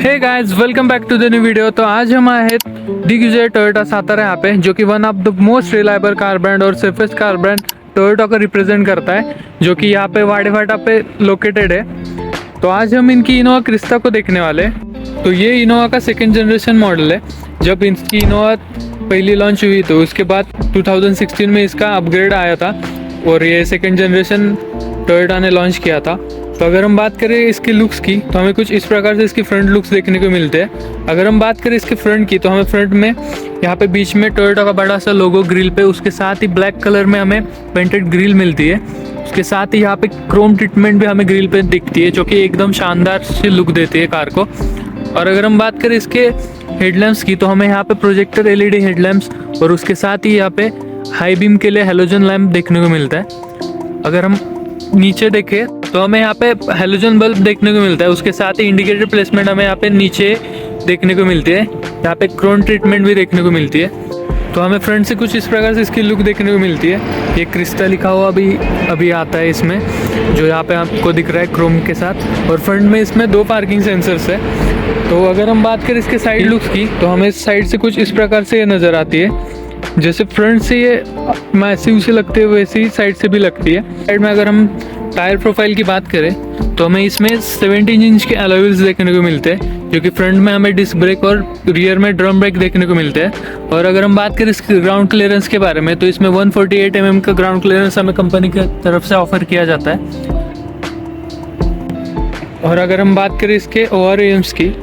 Hey guys, welcome back to the new video. तो आज हम आए हैं दिग्विजय टोयोटा सातारा यहाँ पे, जो कि one of the most reliable car brand और सेफेस्ट कार ब्रांड टोयोटा को रिप्रेजेंट करता है, जो कि यहाँ पे वाडेफाटा पे लोकेटेड है। तो आज हम इनकी इनोवा क्रिस्टा को देखने वाले हैं। तो ये इनोवा का सेकेंड जनरेशन मॉडल है। जब इनकी इनोवा पहली लॉन्च हुई तो उसके बाद 2016 में इसका अपग्रेड आया था और ये सेकेंड जनरेशन टोयोटा ने लॉन्च किया था। तो अगर हम बात करें इसके लुक्स की तो हमें कुछ इस प्रकार से इसके फ्रंट लुक्स देखने को मिलते हैं। अगर हम बात करें इसके फ्रंट की तो हमें फ्रंट में यहाँ पे बीच में टोयोटा का बड़ा सा लोगो ग्रिल पे, उसके साथ ही ब्लैक कलर में हमें पेंटेड ग्रिल मिलती है। उसके साथ ही यहाँ पे क्रोम ट्रीटमेंट भी हमें ग्रिल पे दिखती है, जो कि एकदम शानदार सी लुक देती है कार को। और अगर हम बात करें इसके हेडलैम्प्स की तो हमें यहाँ पे प्रोजेक्टर एलईडी हेडलैम्प्स और उसके साथ ही यहाँ पे हाई बीम के लिए हेलोजन लैम्प देखने को मिलता है। अगर हम नीचे देखें तो हमें यहाँ पे हेलोजन बल्ब देखने को मिलता है। उसके साथ ही इंडिकेटर प्लेसमेंट हमें यहाँ पे नीचे देखने को मिलती है। यहाँ पे क्रोम ट्रीटमेंट भी देखने को मिलती है। तो हमें फ्रंट से कुछ इस प्रकार से इसकी लुक देखने को मिलती है। ये क्रिस्टा लिखा हुआ अभी आता है इसमें, जो यहाँ पे आपको दिख रहा है क्रोम के साथ। और फ्रंट में इसमें 2 पार्किंग सेंसर्स है। तो अगर हम बात करें इसके साइड लुक्स की तो हमें इस साइड से कुछ इस प्रकार से ये नज़र आती है। जैसे फ्रंट से ये मैसिव से लगते हैं वैसे ही साइड से भी लगती है। साइड में अगर हम टायर प्रोफाइल की बात करें तो हमें इसमें 17 इंच के अलॉय व्हील्स देखने को मिलते हैं, जो कि फ्रंट में हमें डिस्क ब्रेक और रियर में ड्रम ब्रेक देखने को मिलते हैं। और अगर हम बात करें इसके ग्राउंड क्लियरेंस के बारे में तो इसमें 148 mm का ग्राउंड क्लियरेंस हमें कंपनी की तरफ से ऑफर किया जाता है। और अगर हम बात करें इसके ORAMs की,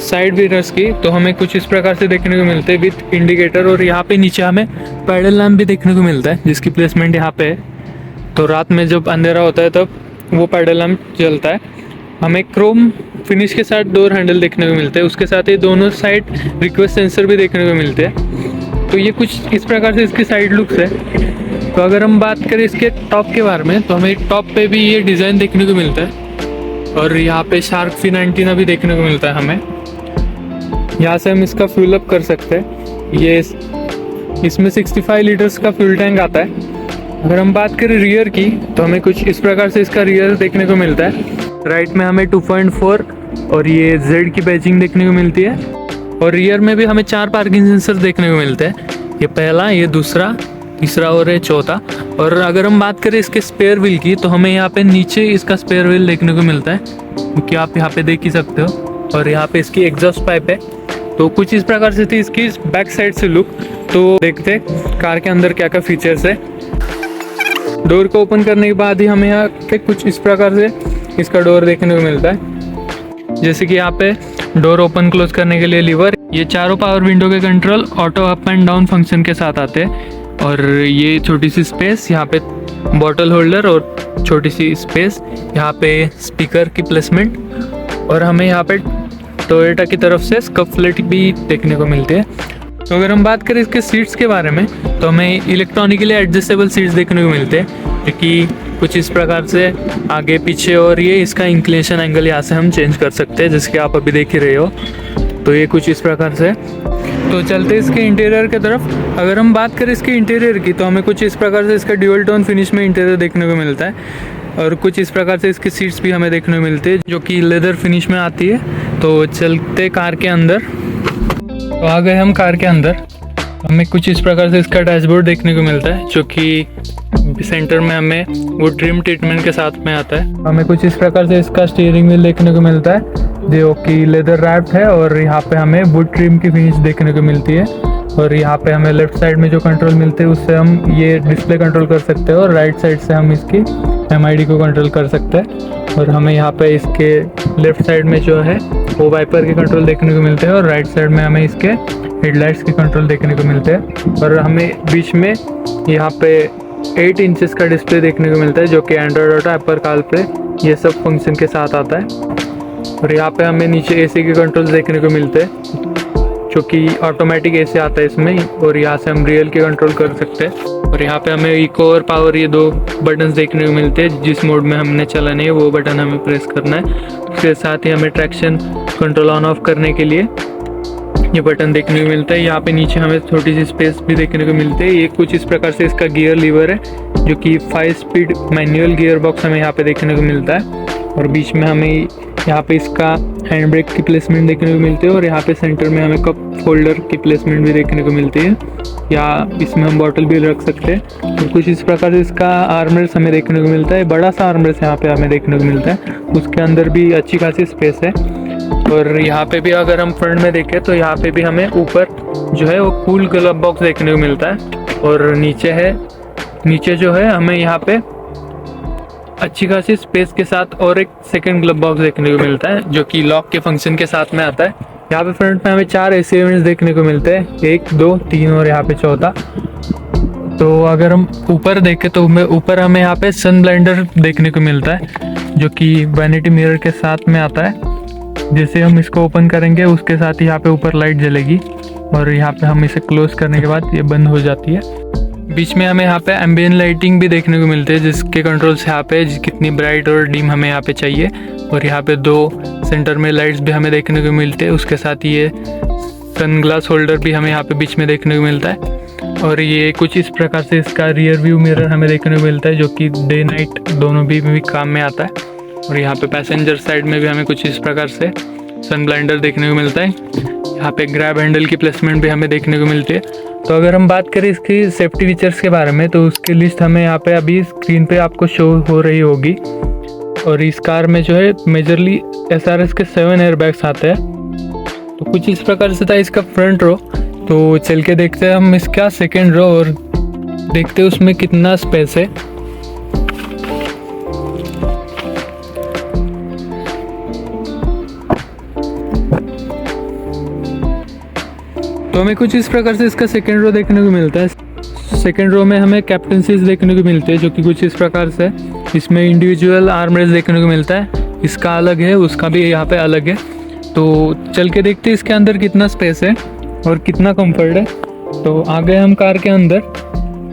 साइड मिरर्स की, तो हमें कुछ इस प्रकार से देखने को मिलते हैं विद इंडिकेटर। और यहाँ पे नीचे हमें पैडल लैम्प भी देखने को मिलता है, जिसकी प्लेसमेंट यहाँ पे है। तो रात में जब अंधेरा होता है तब वो पैडल लैम्प जलता है। हमें क्रोम फिनिश के साथ डोर हैंडल देखने को मिलते हैं। उसके साथ ही दोनों साइड रिक्वेस्ट सेंसर भी देखने को मिलते हैं। तो ये कुछ इस प्रकार से इसकी साइड लुक्स है। तो अगर हम बात करें इसके टॉप के बारे में तो हमें टॉप पे भी ये डिज़ाइन देखने को मिलता है। और यहाँ पे शार्क फिन एंटीना भी देखने को मिलता है हमें। यहाँ से हम इसका फ्यूल अप कर सकते हैं। ये इसमें 65 लीटर्स का फ्यूल टैंक आता है। अगर हम बात करें रियर की तो हमें कुछ इस प्रकार से इसका रियर देखने को मिलता है। राइट में हमें 2.4 और ये Z की बैजिंग देखने को मिलती है। और रियर में भी हमें 4 पार्किंग सेंसर देखने को मिलते हैं। ये पहला, ये दूसरा, तीसरा और ये चौथा। और अगर हम बात करें इसके स्पेयर व्हील की तो हमें यहाँ पे नीचे इसका स्पेयर व्हील देखने को मिलता है, क्योंकि आप यहाँ पे देख ही सकते हो। और यहाँ पे इसकी एग्जॉस्ट पाइप है। तो कुछ इस प्रकार से थी इसकी बैक साइड से लुक। तो देखते कार के अंदर क्या क्या फीचर्स है। डोर को ओपन करने के बाद ही हमें यहाँ पे कुछ इस प्रकार से इसका डोर देखने को मिलता है। जैसे कि यहाँ पे डोर ओपन क्लोज करने के लिए लीवर, ये चारों पावर विंडो के control auto up and down function के साथ आते हैं। और ये छोटी सी स्पेस, यहाँ पे बॉटल होल्डर और छोटी सी स्पेस, यहाँ पे स्पीकर की प्लेसमेंट। और हमें यहाँ पे टोयोटा की तरफ से स्कफ प्लेट भी देखने को मिलती है। तो अगर हम बात करें इसके सीट्स के बारे में तो हमें इलेक्ट्रॉनिकली एडजस्टेबल सीट्स देखने को मिलते हैं, जो कि कुछ इस प्रकार से आगे पीछे, और ये इसका इंक्लिनेशन एंगल यहाँ से हम चेंज कर सकते हैं, जिसके आप अभी देख ही रहे हो। तो ये कुछ इस प्रकार से। तो चलते इसके इंटीरियर की तरफ। अगर हम बात करें इसके इंटीरियर की तो हमें कुछ इस प्रकार से इसका ड्यूअल टोन फिनिश में इंटीरियर देखने को मिलता है। और कुछ इस प्रकार से इसकी सीट्स भी हमें देखने को मिलती है, जो कि लेदर फिनिश में आती है। तो चलते कार के अंदर। तो आ गए हम कार के अंदर। हमें कुछ इस प्रकार से इसका डैशबोर्ड देखने को मिलता है, जो कि सेंटर में हमें वो ट्रिम ट्रीटमेंट के साथ में आता है। हमें कुछ इस प्रकार से इसका स्टीयरिंग व्हील देखने को मिलता है, जो कि लेदर रैप्ड है। और यहाँ पे हमें वुड ट्रिम की फिनिश देखने को मिलती है। और यहाँ पे हमें लेफ्ट साइड में जो कंट्रोल मिलते हैं उससे हम ये डिस्प्ले कंट्रोल कर सकते हैं, और राइट साइड से हम इसकी MID को कंट्रोल कर सकते हैं। और हमें यहाँ पे इसके लेफ्ट साइड में जो है वो वाइपर के कंट्रोल देखने को मिलते हैं, और राइट साइड में हमें इसके हेडलाइट्स के कंट्रोल देखने को मिलते हैं। और हमें बीच में यहाँ पे 8 इंचेस का डिस्प्ले देखने को मिलता है, जो कि एंड्रॉयड ऑटो, एप्पल कारप्ले, ये सब फंक्शन के साथ आता है। और यहाँ पे हमें नीचे AC के कंट्रोल देखने को मिलते हैं, जो कि ऑटोमेटिक AC आता है इसमें। और यहाँ से हम रियल के कंट्रोल कर सकते हैं। और यहाँ पे हमें इको और पावर, ये 2 बटन्स देखने को मिलते हैं। जिस मोड में हमने चलाना है वो बटन हमें प्रेस करना है। उसके साथ ही हमें ट्रैक्शन कंट्रोल ऑन ऑफ करने के लिए ये बटन देखने को मिलता है। यहाँ पे नीचे हमें छोटी सी स्पेस भी देखने को मिलती है। ये कुछ इस प्रकार से इसका गियर लीवर है, जो कि 5 स्पीड मैनुअल गियर बॉक्स हमें यहाँ पे देखने को मिलता है। और बीच में हमें यहाँ पे इसका हैंड ब्रेक की प्लेसमेंट देखने को मिलती है और यहाँ पे सेंटर में हमें कप होल्डर की प्लेसमेंट भी देखने को मिलती है, या इसमें हम बॉटल भी रख सकते हैं। और कुछ इस प्रकार से इसका आर्मरेस हमें देखने को मिलता है, बड़ा सा आर्मरेस यहाँ पे हमें देखने को मिलता है, उसके अंदर भी अच्छी खासी स्पेस है। और यहाँ पे भी अगर हम फ्रंट में देखें तो यहाँ पे भी हमें ऊपर जो है वो कूल ग्लव बॉक्स देखने को मिलता है, और नीचे जो है हमें यहाँ पे अच्छी खासी स्पेस के साथ और एक सेकंड ग्लव बॉक्स देखने को मिलता है जो कि लॉक के फंक्शन के साथ में आता है। यहाँ पे फ्रंट में हमें 4 एसी यूनिट्स देखने को मिलते हैं, 1 2 3 और यहाँ पे चौथा। तो अगर हम ऊपर देखें तो ऊपर हमें यहाँ पे सन ब्लाइंडर देखने को मिलता है जो कि वैनिटी मिरर के साथ में आता है। जैसे हम इसको ओपन करेंगे उसके साथ ही यहाँ पे ऊपर लाइट जलेगी, और यहाँ पे हम इसे क्लोज करने के बाद ये बंद हो जाती है। बीच में हमें यहाँ पे एम्बियंट लाइटिंग भी देखने को मिलते हैं जिसके कंट्रोल्स यहाँ पे कितनी ब्राइट और डिम हमें यहाँ पे चाहिए, और यहाँ पे 2 सेंटर में लाइट्स भी हमें देखने को मिलते हैं। उसके साथ ये सनग्लास होल्डर भी हमें यहाँ पे बीच में देखने को मिलता है, और ये कुछ इस प्रकार से इसका रियर व्यू मिरर हमें देखने को मिलता है जो कि डे नाइट दोनों भी काम में आता है। और यहाँ पे पैसेंजर साइड में भी हमें कुछ इस प्रकार से सन ब्लाइंडर देखने को मिलता है। यहाँ पे ग्रैब हैंडल की प्लेसमेंट भी हमें देखने को मिलती है। तो अगर हम बात करें इसकी सेफ्टी फीचर्स के बारे में तो उसकी लिस्ट हमें यहाँ पे अभी स्क्रीन पे आपको शो हो रही होगी। और इस कार में जो है मेजरली SRS के 7 एयरबैग्स आते हैं। तो कुछ इस प्रकार से था इसका फ्रंट रो। तो चल के देखते हैं हम इसका सेकेंड रो और देखते हैं उसमें कितना स्पेस है। तो हमें कुछ इस प्रकार से इसका सेकेंड रो देखने को मिलता है। सेकेंड रो में हमें कैप्टन सीट्स देखने को मिलते हैं जो कि कुछ इस प्रकार से, इसमें इंडिविजुअल आर्मरेस्ट देखने को मिलता है, इसका अलग है, उसका भी यहाँ पे अलग है। तो चल के देखते हैं इसके अंदर कितना स्पेस है और कितना कंफर्ट है। तो आ गए हम कार के अंदर।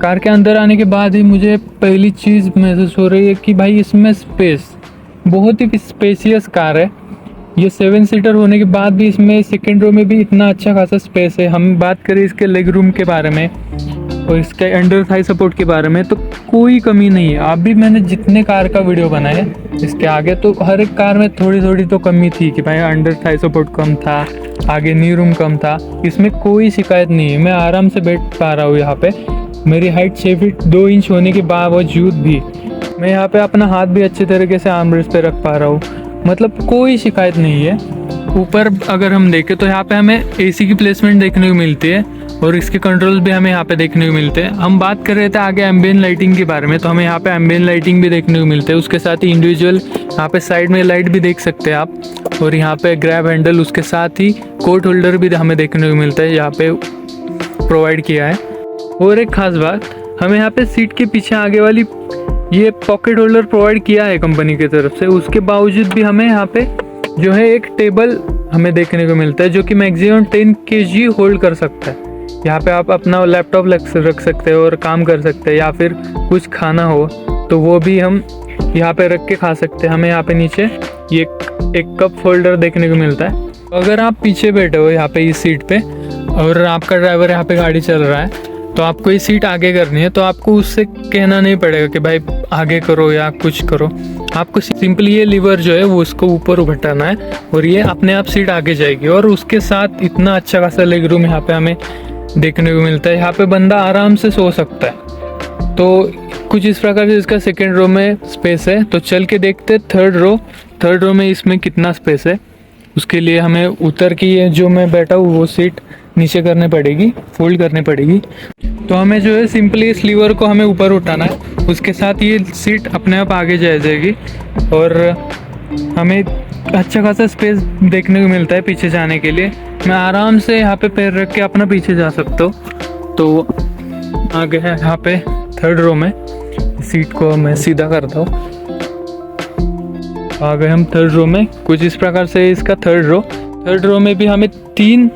कार के अंदर आने के बाद ही मुझे पहली चीज़ महसूस हो रही है कि भाई इसमें स्पेस, बहुत ही स्पेसियस कार है। ये 7 सीटर होने के बाद भी इसमें सेकेंड रो में भी इतना अच्छा खासा स्पेस है। हम बात करें इसके लेग रूम के बारे में और इसके अंडर थाई सपोर्ट के बारे में तो कोई कमी नहीं है। अभी मैंने जितने कार का वीडियो बनाया इसके आगे तो हर एक कार में थोड़ी थोड़ी तो कमी थी कि भाई अंडर थाई सपोर्ट कम था, आगे नी रूम कम था। इसमें कोई शिकायत नहीं है, मैं आराम से बैठ पा रहा हूँ। यहाँ पे मेरी हाइट 6 फीट 2 इंच होने के बावजूद भी मैं यहाँ पे अपना हाथ भी अच्छे तरीके से आर्मरेस्ट पे रख पा रहा हूँ, मतलब कोई शिकायत नहीं है। ऊपर अगर हम देखें तो यहाँ पे हमें एसी की प्लेसमेंट देखने को मिलती है और इसके कंट्रोल्स भी हमें यहाँ पे देखने को मिलते हैं। हम बात कर रहे थे आगे एम्बियंट लाइटिंग के बारे में, तो हमें यहाँ पे एम्बियंट लाइटिंग भी देखने को मिलते हैं। उसके साथ ही इंडिविजुअल यहाँ पे साइड में लाइट भी देख सकते हैं आप, और यहाँ पे ग्रैब हैंडल, उसके साथ ही कोट होल्डर भी हमें देखने को मिलता है, यहाँ पे प्रोवाइड किया है। और एक खास बात, हमें यहाँ पे सीट के पीछे आगे वाली ये पॉकेट होल्डर प्रोवाइड किया है कंपनी की तरफ से। उसके बावजूद भी हमें यहाँ पे जो है एक टेबल हमें देखने को मिलता है जो कि मैक्सिमम 10 kg होल्ड कर सकता है। यहाँ पे आप अपना लैपटॉप रख सकते हो और काम कर सकते हैं, या फिर कुछ खाना हो तो वो भी हम यहाँ पे रख के खा सकते हैं। हमें यहाँ पे नीचे ये एक कप होल्डर देखने को मिलता है। अगर आप पीछे बैठे हो यहाँ पे इस सीट पे और आपका ड्राइवर यहाँ पे गाड़ी चल रहा है तो आपको ये सीट आगे करनी है, तो आपको उससे कहना नहीं पड़ेगा कि भाई आगे करो या कुछ करो। आपको सिंपली ये लीवर जो है वो उसको ऊपर उठाना है और ये अपने आप सीट आगे जाएगी। और उसके साथ इतना अच्छा खासा लेग रूम यहाँ पे हमें देखने को मिलता है। यहाँ पे बंदा आराम से सो सकता है। तो कुछ इस प्रकार से इसका सेकेंड रो में स्पेस है। तो चल के देखते थर्ड रो में इसमें कितना स्पेस है। उसके लिए हमें उतर के जो मैं बैठा हूँ वो सीट नीचे करनी पड़ेगी, फोल्ड करनी पड़ेगी। तो हमें जो है सिंपली इस लीवर को हमें ऊपर उठाना है, उसके साथ ये सीट अपने आप आगे जाएगी और हमें अच्छा खासा स्पेस देखने को मिलता है पीछे जाने के लिए। मैं आराम से यहाँ पे पैर रख के अपना पीछे जा सकता हूँ। तो आगे है यहाँ पे थर्ड रो में, सीट को मैं सीधा करता हूँ। आ गए हम थर्ड रो में। कुछ इस प्रकार से इसका थर्ड रो में भी हमें 3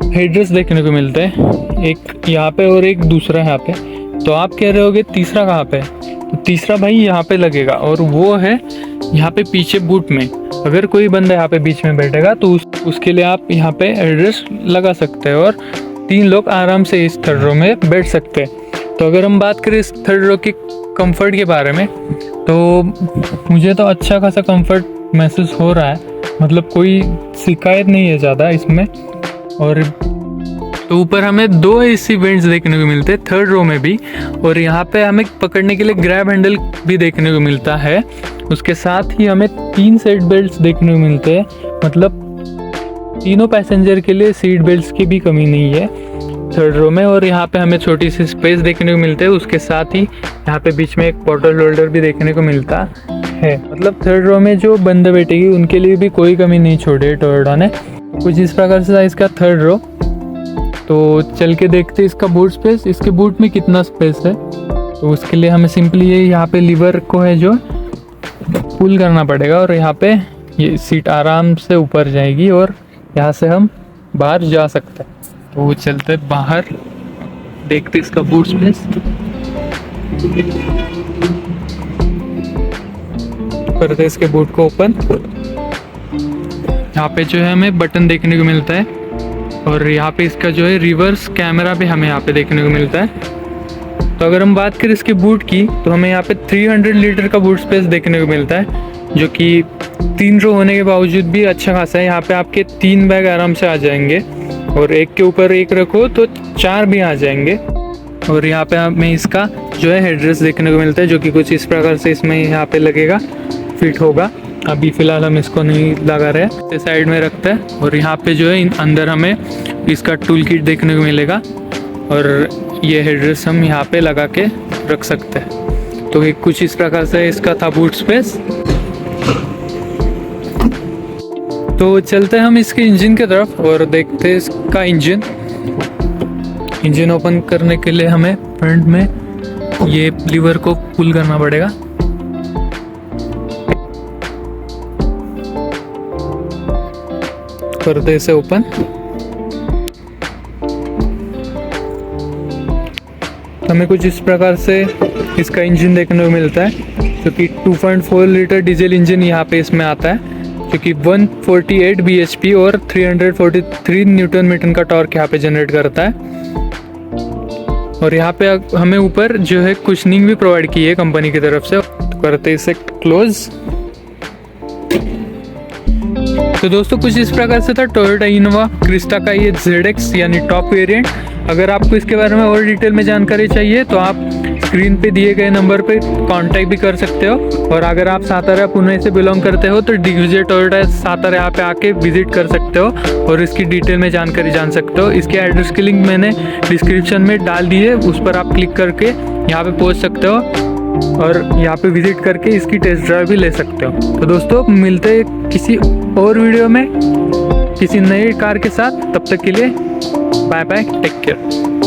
हेडरेस्ट देखने को मिलते हैं, एक यहाँ पे और एक दूसरा यहाँ पे। तो आप कह रहे होगे तीसरा कहाँ पे? तो तीसरा भाई यहाँ पे लगेगा, और वो है यहाँ पे पीछे बूट में। अगर कोई बंदा यहाँ पे बीच में बैठेगा तो उसके लिए आप यहाँ पे हेडरेस्ट लगा सकते हैं और 3 लोग आराम से इस थर्ड रो में बैठ सकते हैं। तो अगर हम बात करें इस थर्ड रो की कंफर्ट के बारे में, तो मुझे तो अच्छा खासा कंफर्ट महसूस हो रहा है। मतलब कोई शिकायत नहीं है ज़्यादा इसमें। और तो ऊपर हमें 2 एसी वेंट्स देखने को मिलते हैं थर्ड रो में भी, और यहाँ पे हमें पकड़ने के लिए ग्रैब हैंडल भी देखने को मिलता है। उसके साथ ही हमें 3 सीट बेल्ट्स देखने को मिलते हैं, मतलब तीनों पैसेंजर के लिए सीट बेल्ट्स की भी कमी नहीं है थर्ड रो में। और यहाँ पे हमें छोटी सी स्पेस देखने को मिलते हैं। उसके साथ ही यहाँ पे बीच में एक बॉटल होल्डर भी देखने को मिलता है। मतलब थर्ड रो में जो बंदे बैठेगी उनके लिए भी कोई कमी नहीं छोड़ी है टोयोटा ने। कुछ इस प्रकार से था इसका थर्ड रो। तो चल के देखते इसका बूट स्पेस, इसके बूट में कितना स्पेस है। तो उसके लिए हमें सिंपली ये यहाँ पे लीवर को है जो पुल करना पड़ेगा, और यहाँ पे ये सीट आराम से ऊपर जाएगी और यहाँ से हम बाहर जा सकते हैं। तो वो चलते बाहर, देखते इसका बूट स्पेस। करते इसके बूट को ओपन। यहाँ पे जो है हमें बटन देखने को मिलता है, और यहाँ पे इसका जो है रिवर्स कैमरा भी हमें यहाँ पे देखने को मिलता है। तो अगर हम बात करें इसके बूट की, तो हमें यहाँ पे 300 लीटर का बूट स्पेस देखने को मिलता है, जो कि 3 रो होने के बावजूद भी अच्छा खासा है। यहाँ पे आपके 3 बैग आराम से आ जाएंगे, और एक के ऊपर एक रखो तो 4 भी आ जाएंगे। और यहाँ पे हमें इसका जो है हेडरेस्ट देखने को मिलता है, जो कि कुछ इस प्रकार से इसमें यहाँ पे लगेगा, फिट होगा। अभी फ़िलहाल हम इसको नहीं लगा रहे, तो साइड में रखते हैं। और यहाँ पे जो है अंदर हमें इसका टूल किट देखने को मिलेगा, और ये हेडरेस्ट हम यहाँ पे लगा के रख सकते हैं। तो ये कुछ इस प्रकार से इसका था बूट स्पेस। तो चलते हैं हम इसके इंजन की तरफ और देखते हैं इसका इंजन ओपन करने के लिए हमें फ्रंट में ये लीवर को पुल करना पड़ेगा। करते इसे ओपन। हमें कुछ इस प्रकार से इसका इंजन देखने को मिलता है, जो कि 2.4 लीटर डीजल इंजन यहाँ पे इसमें आता है, जो कि 148 bhp और 343 न्यूटन मीटर का टॉर्क यहाँ पे जनरेट करता है। और यहाँ पे हमें ऊपर जो है कुशनिंग भी प्रोवाइड की है कंपनी की तरफ से। तो करते इसे क्लोज। तो दोस्तों कुछ इस प्रकार से था टोयोटा इनोवा क्रिस्टा का ये ZX यानी टॉप वेरिएंट। अगर आपको इसके बारे में और डिटेल में जानकारी चाहिए तो आप स्क्रीन पे दिए गए नंबर पे कांटेक्ट भी कर सकते हो। और अगर आप सातारा पुणे से बिलोंग करते हो तो दिग्विजय टोयोटा सातारा यहाँ पे आके विजिट कर सकते हो और इसकी डिटेल में जानकारी जान सकते हो। इसके एड्रेस की लिंक मैंने डिस्क्रिप्शन में डाल दी है, उस पर आप क्लिक करके यहाँ पे पहुँच सकते हो और यहाँ पे विजिट करके इसकी टेस्ट ड्राइव भी ले सकते हो। तो दोस्तों मिलते हैं किसी और वीडियो में किसी नए कार के साथ, तब तक के लिए बाय बाय, टेक केयर।